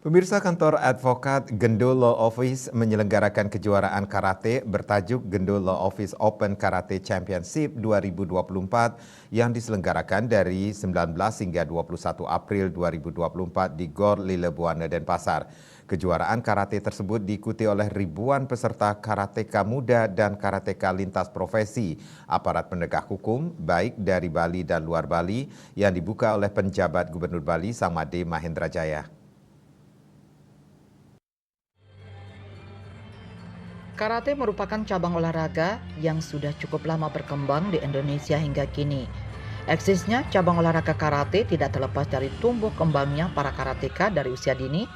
Pemirsa, kantor advokat Gendo Law Office menyelenggarakan kejuaraan karate bertajuk Gendo Law Office Open Karate Championship 2024 yang diselenggarakan dari 19 hingga 21 April 2024 di Gor Lillebuane, Denpasar. Kejuaraan karate tersebut diikuti oleh ribuan peserta karateka muda dan karateka lintas profesi, aparat penegak hukum, baik dari Bali dan luar Bali, yang dibuka oleh penjabat Gubernur Bali Samadhi Mahendrajaya. Karate merupakan cabang olahraga yang sudah cukup lama berkembang di Indonesia hingga kini. Eksisnya cabang olahraga karate tidak terlepas dari tumbuh kembangnya para karateka dari usia dini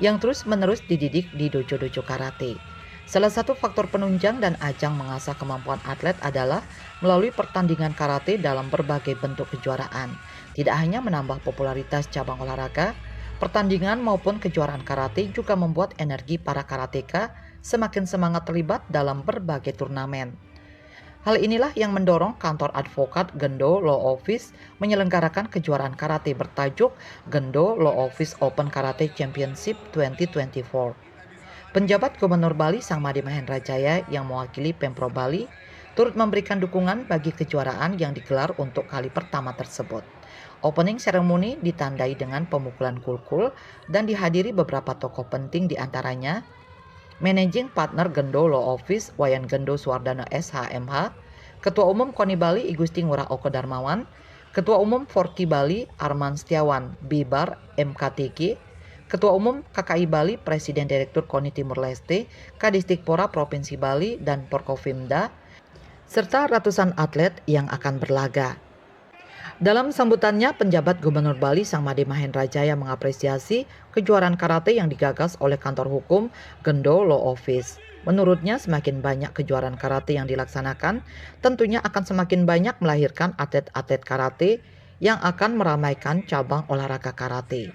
yang terus-menerus dididik di dojo-dojo karate. Salah satu faktor penunjang dan ajang mengasah kemampuan atlet adalah melalui pertandingan karate dalam berbagai bentuk kejuaraan. Tidak hanya menambah popularitas cabang olahraga, pertandingan maupun kejuaraan karate juga membuat energi para karateka semakin semangat terlibat dalam berbagai turnamen. Hal inilah yang mendorong kantor advokat Gendo Law Office menyelenggarakan kejuaraan karate bertajuk Gendo Law Office Open Karate Championship 2024. Penjabat Gubernur Bali Samadhi Mahendrajaya yang mewakili Pemprov Bali turut memberikan dukungan bagi kejuaraan yang digelar untuk kali pertama tersebut. Opening ceremony ditandai dengan pemukulan kulkul dan dihadiri beberapa tokoh penting diantaranya Managing Partner Gendo Law Office Wayan Gendo Suwardana SHMH, Ketua Umum KONI Bali I Gusti Ngurah Oko Darmawan, Ketua Umum Forki Bali Arman Setiawan Bibar MKTG, Ketua Umum KKI Bali Presiden Direktur KONI Timur Leste, Kadistikpora Provinsi Bali dan Porkofimda, serta ratusan atlet yang akan berlaga. Dalam sambutannya, penjabat Gubernur Bali Samadhi Mahendrajaya mengapresiasi kejuaraan karate yang digagas oleh kantor hukum Gendo Law Office. Menurutnya, semakin banyak kejuaraan karate yang dilaksanakan, tentunya akan semakin banyak melahirkan atlet-atlet karate yang akan meramaikan cabang olahraga karate.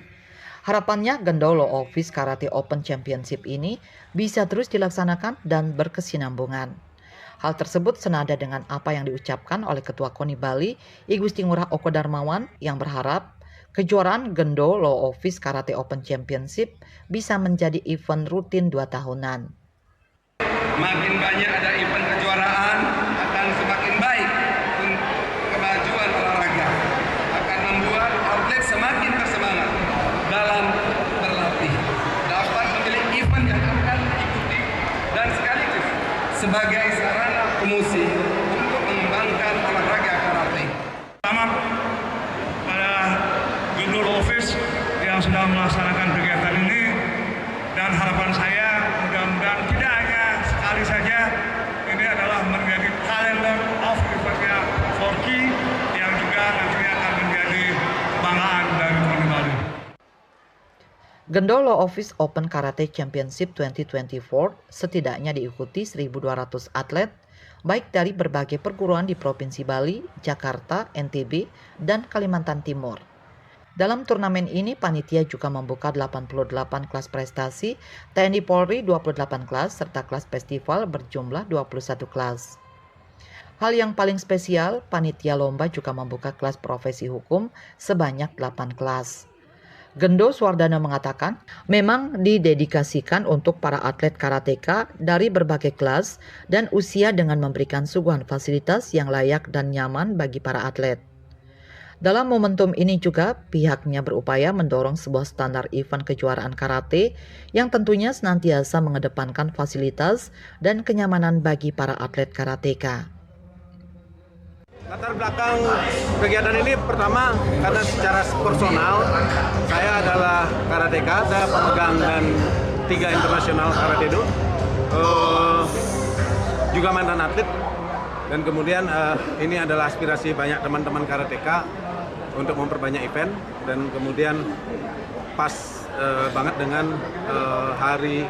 Harapannya Gendo Law Office Karate Open Championship ini bisa terus dilaksanakan dan berkesinambungan. Hal tersebut senada dengan apa yang diucapkan oleh Ketua KONI Bali I Gusti Ngurah Oko Darmawan yang berharap kejuaraan Gendo Law Office Karate Open Championship bisa menjadi event rutin 2 tahunan. Makin banyak ada event kejuaraan akan semakin baik untuk kemajuan olahraga, akan membuat atlet semakin bersemangat dalam berlatih, dapat memilih event yang akan diikuti dan sekaligus sebagai sarana promosi untuk mengembangkan olahraga karate. Selamat pada Gendo Law Office yang sedang melaksanakan kegiatan ini, dan harapan saya mudah-mudahan tidak hanya sekali saja, ini adalah menjadi kalender of eventnya Forki yang juga nantinya akan menjadi kebanggaan dari KONI Bali. Gendo Law Office Open Karate Championship 2024 setidaknya diikuti 1.200 atlet baik dari berbagai perguruan di Provinsi Bali, Jakarta, NTB, dan Kalimantan Timur. Dalam turnamen ini, panitia juga membuka 88 kelas prestasi, TNI Polri 28 kelas, serta kelas festival berjumlah 21 kelas. Hal yang paling spesial, panitia lomba juga membuka kelas profesi hukum sebanyak 8 kelas. Gendo Suwardana mengatakan, memang didedikasikan untuk para atlet karateka dari berbagai kelas dan usia dengan memberikan suguhan fasilitas yang layak dan nyaman bagi para atlet. Dalam momentum ini juga, pihaknya berupaya mendorong sebuah standar event kejuaraan karate yang tentunya senantiasa mengedepankan fasilitas dan kenyamanan bagi para atlet karateka. Latar belakang kegiatan ini pertama karena secara personal saya adalah karateka, saya pemegang dan 3 internasional karate do, juga mantan atlet, dan kemudian ini adalah aspirasi banyak teman-teman karateka untuk memperbanyak event, dan kemudian pas banget dengan hari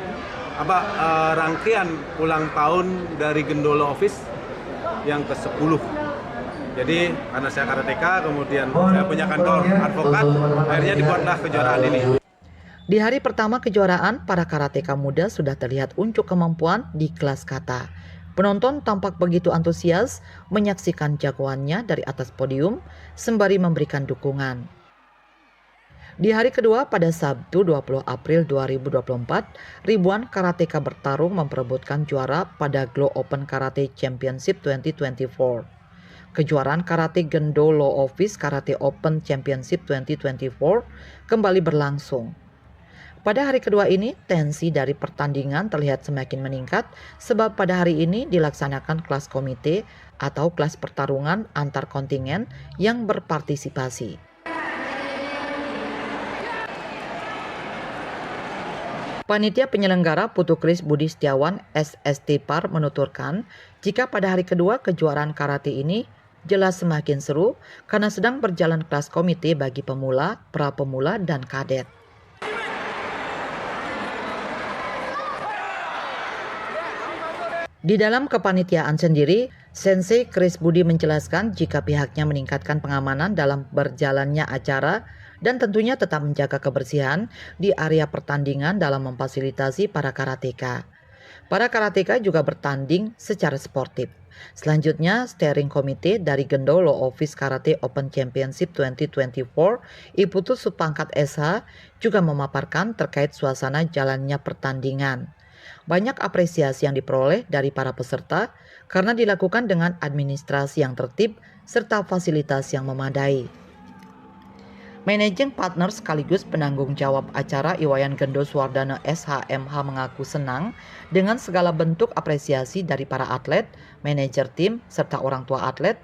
rangkaian ulang tahun dari Gendo Law Office yang ke-10. Jadi karena saya karateka, kemudian saya punya kantor advokat, akhirnya dibuatlah kejuaraan ini. Di hari pertama kejuaraan, para karateka muda sudah terlihat unjuk kemampuan di kelas kata. Penonton tampak begitu antusias menyaksikan jagoannya dari atas podium sembari memberikan dukungan. Di hari kedua pada Sabtu 20 April 2024, ribuan karateka bertarung memperebutkan juara pada Glow Open Karate Championship 2024. Kejuaraan Karate Gendo Law Office Karate Open Championship 2024 kembali berlangsung. Pada hari kedua ini, tensi dari pertandingan terlihat semakin meningkat sebab pada hari ini dilaksanakan kelas komite atau kelas pertarungan antar kontingen yang berpartisipasi. Panitia penyelenggara Putu Kris Budi Setiawan SST PAR menuturkan jika pada hari kedua kejuaraan karate ini jelas semakin seru karena sedang berjalan kelas komite bagi pemula, pra-pemula, dan kadet. Di dalam kepanitiaan sendiri, Sensei Kris Budi menjelaskan jika pihaknya meningkatkan pengamanan dalam berjalannya acara dan tentunya tetap menjaga kebersihan di area pertandingan dalam memfasilitasi para karateka. Para karateka juga bertanding secara sportif. Selanjutnya, steering committee dari Gendo Law Office Karate Open Championship 2024, Iputu Supangkat SH, juga memaparkan terkait suasana jalannya pertandingan. Banyak apresiasi yang diperoleh dari para peserta karena dilakukan dengan administrasi yang tertib serta fasilitas yang memadai. Managing Partner sekaligus penanggung jawab acara Iwayan Gendo Suwardana SHMH mengaku senang dengan segala bentuk apresiasi dari para atlet, manajer tim, serta orang tua atlet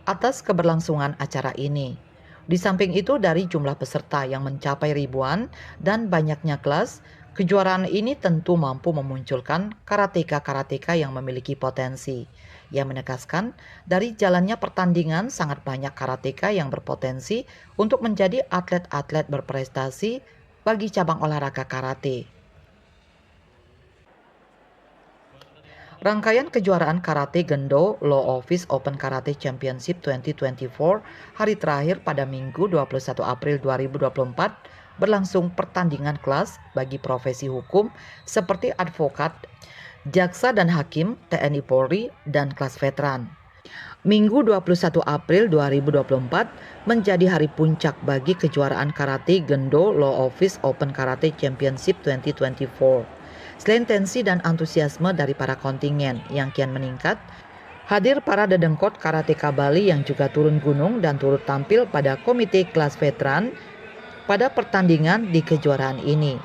atas keberlangsungan acara ini. Di samping itu dari jumlah peserta yang mencapai ribuan dan banyaknya kelas, kejuaraan ini tentu mampu memunculkan karateka-karateka yang memiliki potensi. Ia menegaskan dari jalannya pertandingan sangat banyak karateka yang berpotensi untuk menjadi atlet-atlet berprestasi bagi cabang olahraga karate. Rangkaian kejuaraan Karate Gendo Law Office Open Karate Championship 2024 hari terakhir pada Minggu 21 April 2024 berlangsung pertandingan kelas bagi profesi hukum seperti advokat, jaksa dan hakim, TNI Polri, dan kelas veteran. Minggu 21 April 2024 menjadi hari puncak bagi kejuaraan Karate Gendo Law Office Open Karate Championship 2024. Selain tensi dan antusiasme dari para kontingen yang kian meningkat, hadir para dedengkot karateka Bali yang juga turun gunung dan turut tampil pada komite kelas veteran pada pertandingan di kejuaraan ini.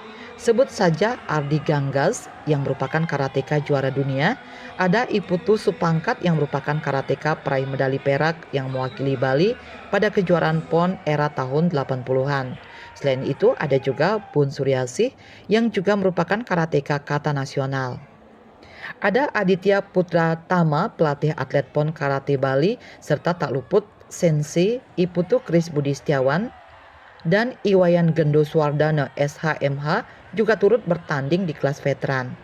Sebut saja Ardi Ganggas yang merupakan karateka juara dunia, ada Iputu Supangkat yang merupakan karateka peraih medali perak yang mewakili Bali pada kejuaraan PON era tahun 80-an. Selain itu ada juga Bun Suryasih yang juga merupakan karateka kata nasional. Ada Aditya Putra Tama, pelatih atlet PON Karate Bali, serta tak luput Sensei Iputu Kris Budi Setiawan dan Iwayan Gendo Suwardana SHMH juga turut bertanding di kelas veteran.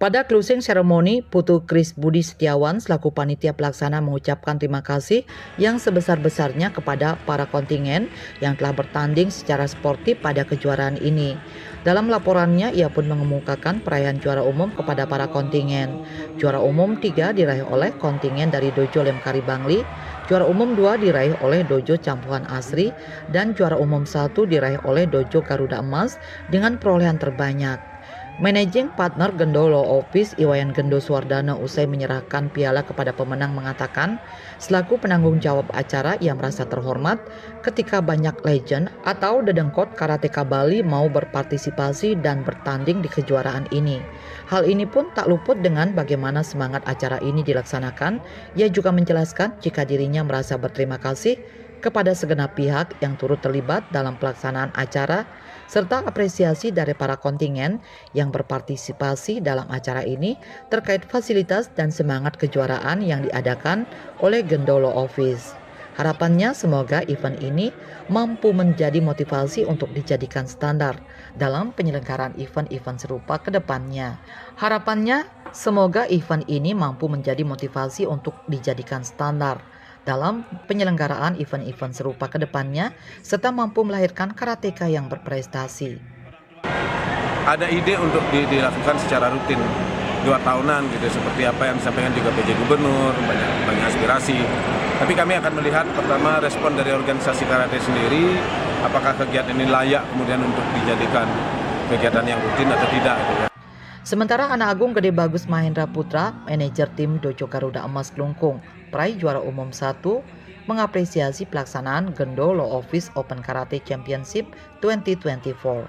Pada closing ceremony, Putu Kris Budi Setiawan selaku panitia pelaksana mengucapkan terima kasih yang sebesar-besarnya kepada para kontingen yang telah bertanding secara sportif pada kejuaraan ini. Dalam laporannya, ia pun mengemukakan perayaan juara umum kepada para kontingen. Juara umum 3 diraih oleh kontingen dari Dojo Lemkari Bangli, juara umum 2 diraih oleh Dojo Campuhan Asri, dan juara umum 1 diraih oleh Dojo Garuda Emas dengan perolehan terbanyak. Managing Partner Gendo Law Office Iwayan Gendo Suwardana usai menyerahkan piala kepada pemenang mengatakan, selaku penanggung jawab acara ia merasa terhormat ketika banyak legend atau dedengkot karateka Bali mau berpartisipasi dan bertanding di kejuaraan ini. Hal ini pun tak luput dengan bagaimana semangat acara ini dilaksanakan. Ia juga menjelaskan jika dirinya merasa berterima kasih kepada segenap pihak yang turut terlibat dalam pelaksanaan acara, serta apresiasi dari para kontingen yang berpartisipasi dalam acara ini terkait fasilitas dan semangat kejuaraan yang diadakan oleh Gendo Law Office. Harapannya semoga event ini mampu menjadi motivasi untuk dijadikan standar dalam penyelenggaraan event-event serupa ke depannya. Harapannya semoga event ini mampu menjadi motivasi untuk dijadikan standar dalam penyelenggaraan event-event serupa ke depannya serta mampu melahirkan karateka yang berprestasi. Ada ide untuk dilakukan secara rutin 2 tahunan gitu, seperti apa yang disampaikan juga PJ Gubernur, banyak aspirasi. Tapi kami akan melihat pertama respon dari organisasi karate sendiri, apakah kegiatan ini layak kemudian untuk dijadikan kegiatan yang rutin atau tidak gitu ya. Sementara Anak Agung Gede Bagus Mahendra Putra, manajer tim Dojo Garuda Emas Klungkung, peraih juara umum 1, mengapresiasi pelaksanaan Gendo Law Office Open Karate Championship 2024.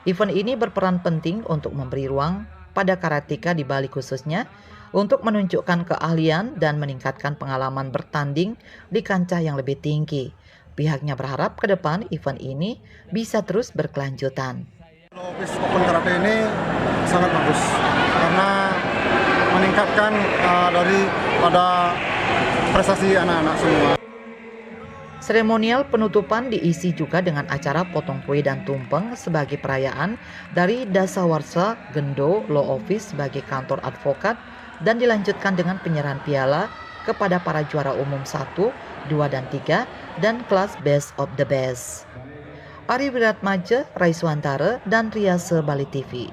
Event ini berperan penting untuk memberi ruang pada karateka di Bali khususnya untuk menunjukkan keahlian dan meningkatkan pengalaman bertanding di kancah yang lebih tinggi. Pihaknya berharap ke depan event ini bisa terus berkelanjutan. Office Open Karate ini sangat bagus karena meningkatkan daripada prestasi anak-anak semua. Seremonial penutupan diisi juga dengan acara potong kue dan tumpeng sebagai perayaan dari Dasawarsa Gendo Law Office sebagai kantor advokat dan dilanjutkan dengan penyerahan piala kepada para juara umum 1, 2, dan 3 dan kelas Best of the Best. Ari Wiratmaja, Raiswantara, dan Riase Bali TV.